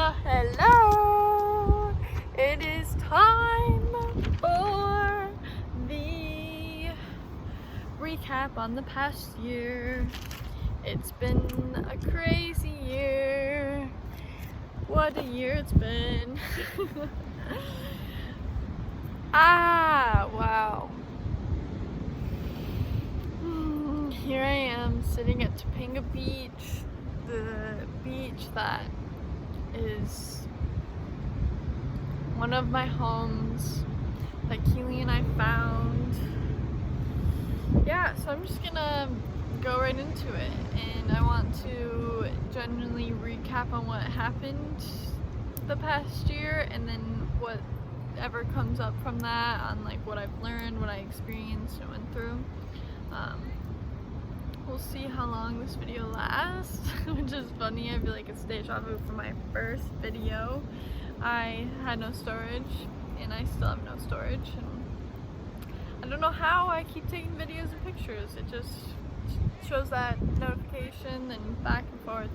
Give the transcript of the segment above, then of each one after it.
Hello, hello! It is time for the recap on the past year. It's been a crazy year. What a year it's been. Wow. Here I am sitting at Topanga Beach, the beach that is one of my homes that Keely and I found. Yeah, so I'm just gonna go right into it, and I want to generally recap on what happened the past year, and then whatever comes up from that on like what I've learned, what I experienced and went through. We'll see how long this video lasts, which is funny. I feel like it's deja vu for my first video. I had no storage, and I still have no storage, and I don't know how I keep taking videos and pictures. It just shows that notification and back and forth,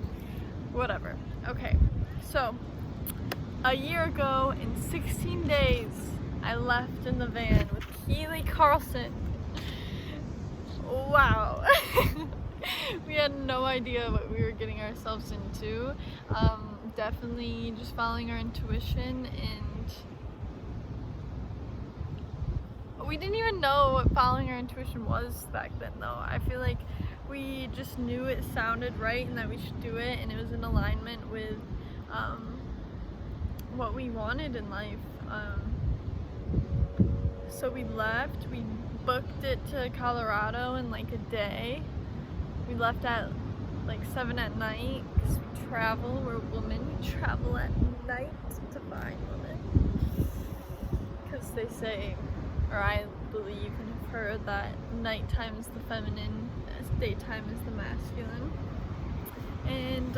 whatever. Okay, so a year ago in 16 days, I left in the van with Keely Carlson. Wow. We had no idea what we were getting ourselves into. Definitely just following our intuition, and we didn't even know what following our intuition was back then though. I feel like we just knew it sounded right and that we should do it, and it was in alignment with what we wanted in life. So we left, we booked it to Colorado in like a day. We left at like 7 at night because we travel, we're women, we travel at night to find women. Because they say, or I believe and have heard, that nighttime is the feminine, as daytime is the masculine. And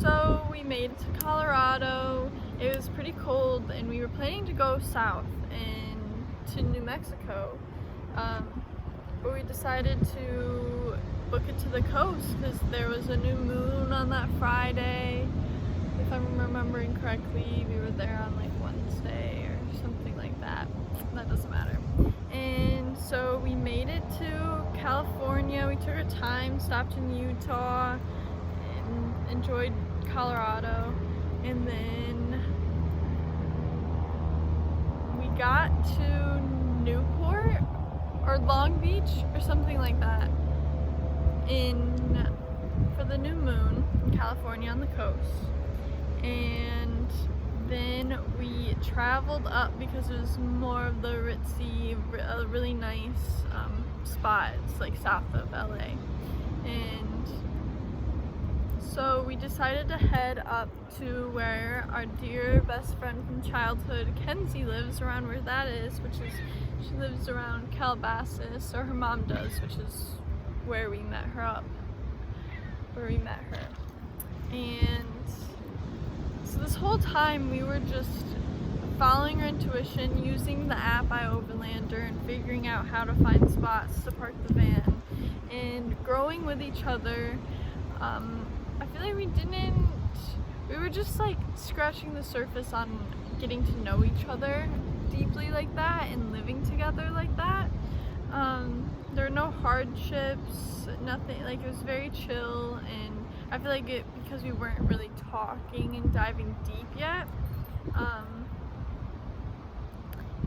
so we made it to Colorado. It was pretty cold, and we were planning to go south and to New Mexico. But we decided to book it to the coast because there was a new moon on that Friday. If I'm remembering correctly, we were there on like Wednesday or something like that. That doesn't matter. And so we made it to California. We took our time, stopped in Utah, and enjoyed Colorado. And then we got to Newport or Long Beach or something like that for the new moon in California on the coast. And then we traveled up because it was more of the ritzy, really nice spots like south of LA. And so we decided to head up to where our dear best friend from childhood, Kenzie, lives, around where that is, she lives around Calabasas, or her mom does, which is where we met her. And so this whole time we were just following our intuition, using the app iOverlander, and figuring out how to find spots to park the van, and growing with each other. I feel like we were just like scratching the surface on getting to know each other deeply like that, and living together like that. There were no hardships, nothing, like it was very chill, and I feel like because we weren't really talking and diving deep yet,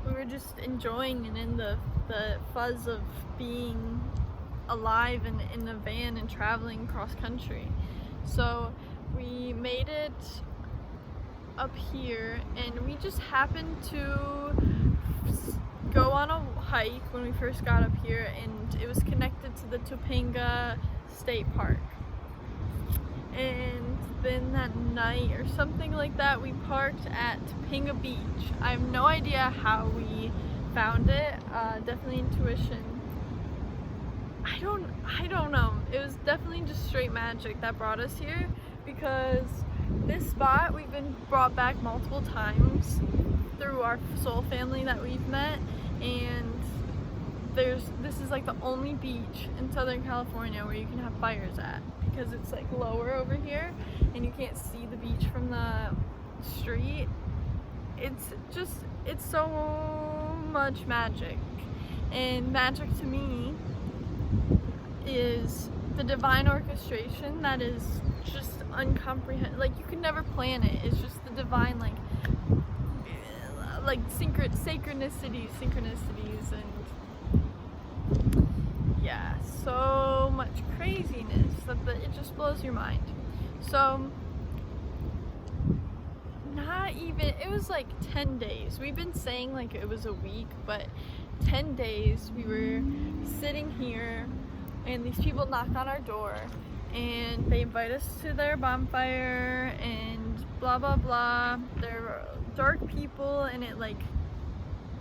we were just enjoying and in the fuzz of being alive and in a van and traveling cross country. So we made it up here, and we just happened to go on a hike when we first got up here, and it was connected to the Topanga State Park. And then that night or something like that, we parked at Topanga Beach. I have no idea how we found it. Definitely intuition. I don't know. It was definitely just straight magic that brought us here, because this spot we've been brought back multiple times through our soul family that we've met, and this is like the only beach in Southern California where you can have fires at, because it's like lower over here and you can't see the beach from the street. It's so much magic. And magic to me is the divine orchestration that is just uncomprehendable. Like, you could never plan it. It's just the divine, like synchronicities, and yeah, so much craziness that it just blows your mind. So it was like 10 days. We've been saying like it was a week, but 10 days we were sitting here and these people knock on our door and they invite us to their bonfire and blah blah blah. They're dark people, and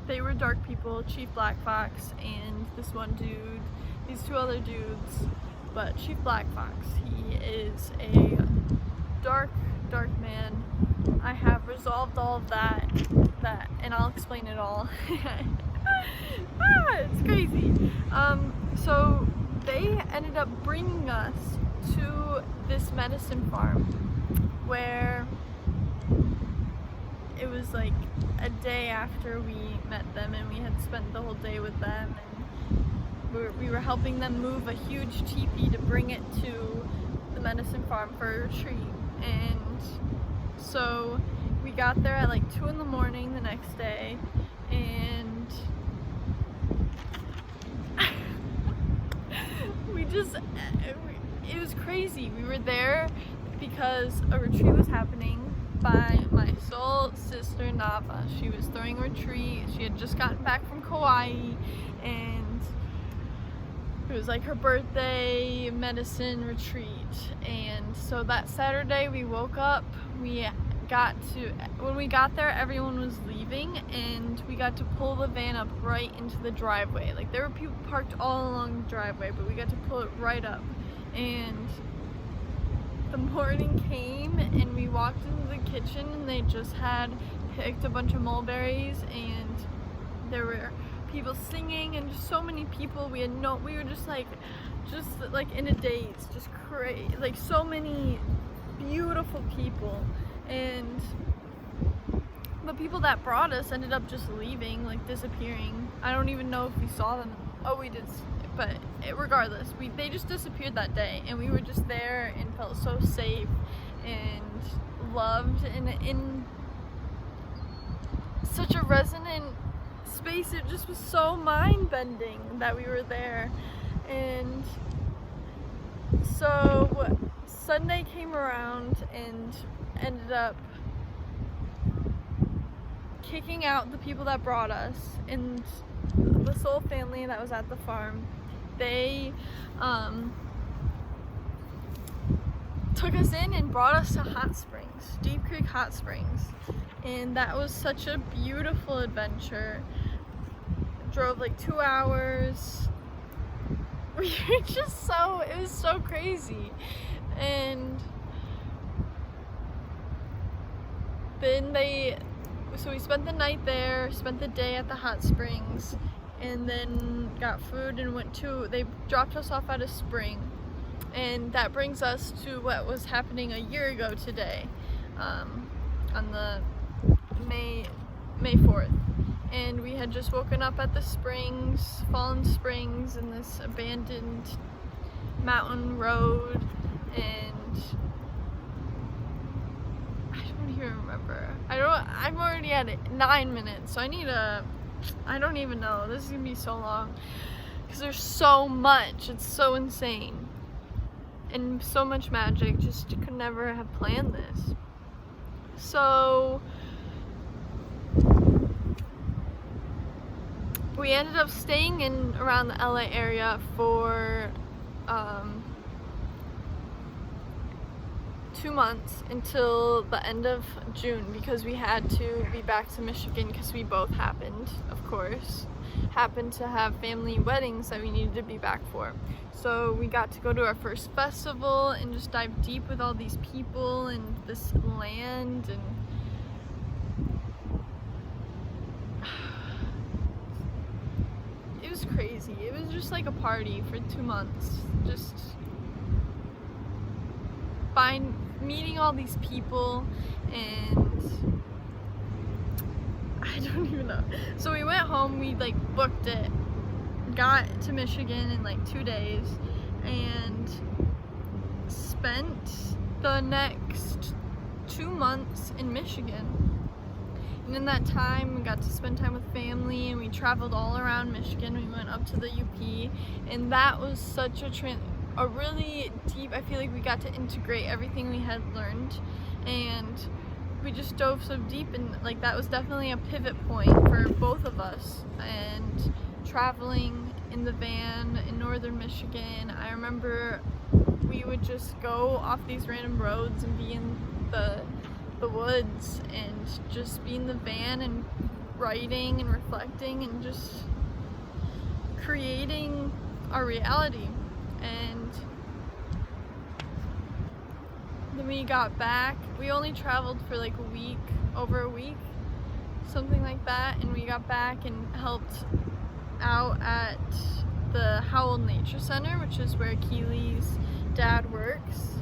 they were dark people, Chief Black Fox and this one dude, these two other dudes. But Chief Black Fox, he is a dark man. I have resolved all of that, and I'll explain it all. It's crazy. So they ended up bringing us to this medicine farm where it was like a day after we met them, and we had spent the whole day with them, and we were helping them move a huge teepee to bring it to the medicine farm for a retreat. And so we got there at like 2 in the morning the next day, and it was crazy. We were there because a retreat was happening by my soul sister Nava. She was throwing a retreat. She had just gotten back from Kauai, and it was like her birthday medicine retreat. And so that Saturday we woke up, when we got there, everyone was leaving, and we got to pull the van up right into the driveway. Like, there were people parked all along the driveway, but we got to pull it right up. And the morning came, and we walked into the kitchen, and they just had picked a bunch of mulberries, and there were people singing, and just so many people. We were just like in a daze, just crazy, like so many beautiful people. And the people that brought us ended up just leaving, like disappearing. I don't even know if we saw them. Oh, we did, but regardless, they just disappeared that day, and we were just there and felt so safe and loved, and in such a resonant space. It just was so mind-bending that we were there. And so Sunday came around and ended up kicking out the people that brought us, and the Soul family that was at the farm. They took us in and brought us to Hot Springs, Deep Creek Hot Springs, and that was such a beautiful adventure. Drove like 2 hours. We were just it was so crazy. And then so we spent the night there, spent the day at the hot springs, and then got food and they dropped us off at a spring. And that brings us to what was happening a year ago today, on the May 4th. And we had just woken up at the springs, Fallen Springs, in this abandoned mountain road, and I don't even remember. I'm already at 9 minutes, so I don't even know. This is gonna be so long, because there's so much. It's so insane. And so much magic. Just could never have planned this. So we ended up staying in around the LA area for 2 months until the end of June, because we had to be back to Michigan, because we both happened to have family weddings that we needed to be back for. So we got to go to our first festival and just dive deep with all these people and this land, and it was crazy. It was just like a party for 2 months. Just meeting all these people, and I don't even know. So we went home, we like booked it, got to Michigan in like 2 days, and spent the next 2 months in Michigan. And in that time, we got to spend time with family, and we traveled all around Michigan. We went up to the UP, and that was such a really deep, I feel like we got to integrate everything we had learned, and we just dove so deep, and like that was definitely a pivot point for both of us. And traveling in the van in northern Michigan, I remember we would just go off these random roads and be in the woods and just be in the van and writing and reflecting and just creating our reality. And then we got back. We only traveled for like a week, over a week, something like that, and we got back and helped out at the Howell Nature Center, which is where Keely's dad works.